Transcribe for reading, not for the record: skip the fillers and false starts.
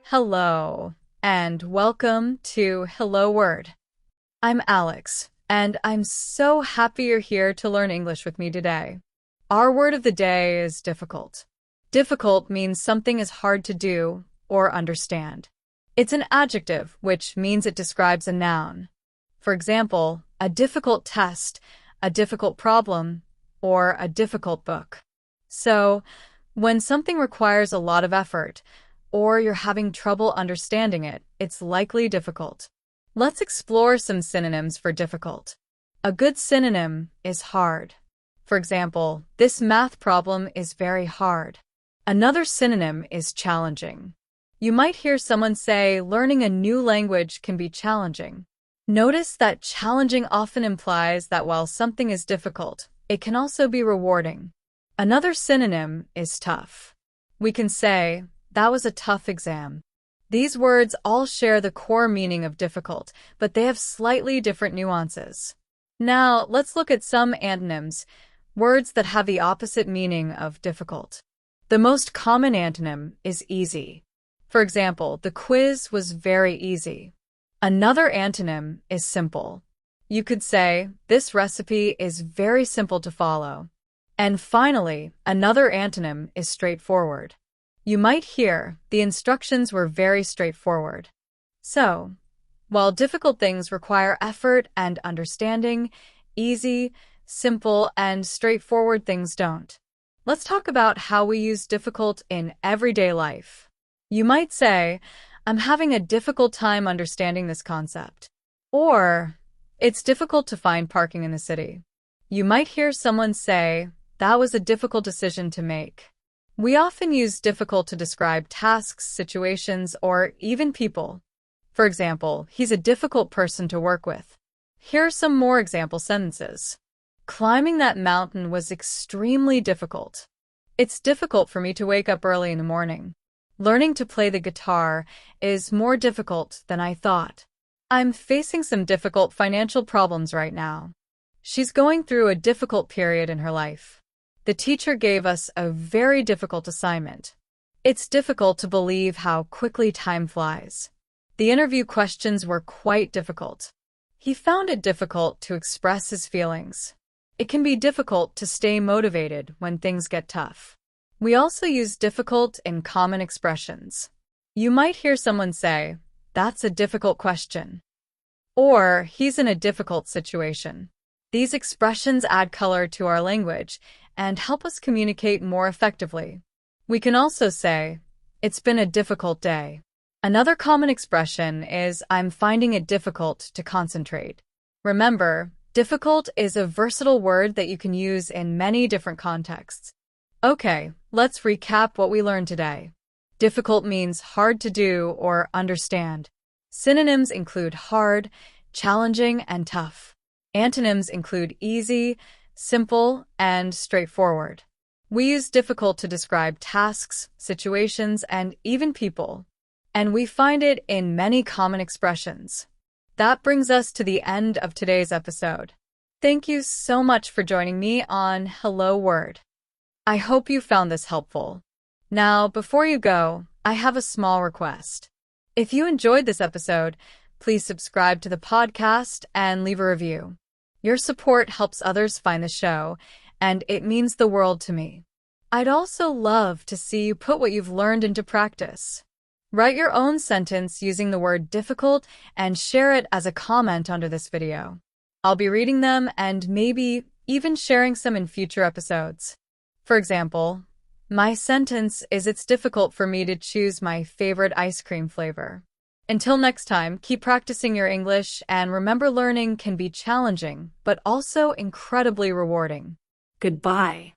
Hello, and welcome to Hello Word. I'm Alex, and I'm so happy you're here to learn English with me today. Our word of the day is difficult. Difficult means something is hard to do or understand. It's an adjective, which means it describes a noun. For example, a difficult test, a difficult problem, or a difficult book. So, when something requires a lot of effort, or you're having trouble understanding it, it's likely difficult. Let's explore some synonyms for difficult. A good synonym is hard. For example, this math problem is very hard. Another synonym is challenging. You might hear someone say learning a new language can be challenging. Notice that challenging often implies that while something is difficult, it can also be rewarding. Another synonym is tough. We can say, "That was a tough exam." These words all share the core meaning of difficult, but they have slightly different nuances. Now, let's look at some antonyms, words that have the opposite meaning of difficult. The most common antonym is easy. For example, the quiz was very easy. Another antonym is simple. You could say, this recipe is very simple to follow. And finally, another antonym is straightforward. You might hear, the instructions were very straightforward. So, while difficult things require effort and understanding, easy, simple, and straightforward things don't. Let's talk about how we use difficult in everyday life. You might say, I'm having a difficult time understanding this concept. Or, it's difficult to find parking in the city. You might hear someone say, that was a difficult decision to make. We often use difficult to describe tasks, situations, or even people. For example, he's a difficult person to work with. Here are some more example sentences. Climbing that mountain was extremely difficult. It's difficult for me to wake up early in the morning. Learning to play the guitar is more difficult than I thought. I'm facing some difficult financial problems right now. She's going through a difficult period in her life. The teacher gave us a very difficult assignment. It's difficult to believe how quickly time flies. The interview questions were quite difficult. He found it difficult to express his feelings. It can be difficult to stay motivated when things get tough. We also use difficult in common expressions. You might hear someone say, that's a difficult question. Or, he's in a difficult situation. These expressions add color to our language and help us communicate more effectively. We can also say, it's been a difficult day. Another common expression is, I'm finding it difficult to concentrate. Remember, difficult is a versatile word that you can use in many different contexts. Okay, let's recap what we learned today. Difficult means hard to do or understand. Synonyms include hard, challenging, and tough. Antonyms include easy, simple, and straightforward. We use difficult to describe tasks, situations, and even people. And we find it in many common expressions. That brings us to the end of today's episode. Thank you so much for joining me on Hello Word. I hope you found this helpful. Now, before you go, I have a small request. If you enjoyed this episode, please subscribe to the podcast and leave a review. Your support helps others find the show, and it means the world to me. I'd also love to see you put what you've learned into practice. Write your own sentence using the word difficult and share it as a comment under this video. I'll be reading them and maybe even sharing some in future episodes. For example, my sentence is, it's difficult for me to choose my favorite ice cream flavor. Until next time, keep practicing your English and remember, learning can be challenging, but also incredibly rewarding. Goodbye.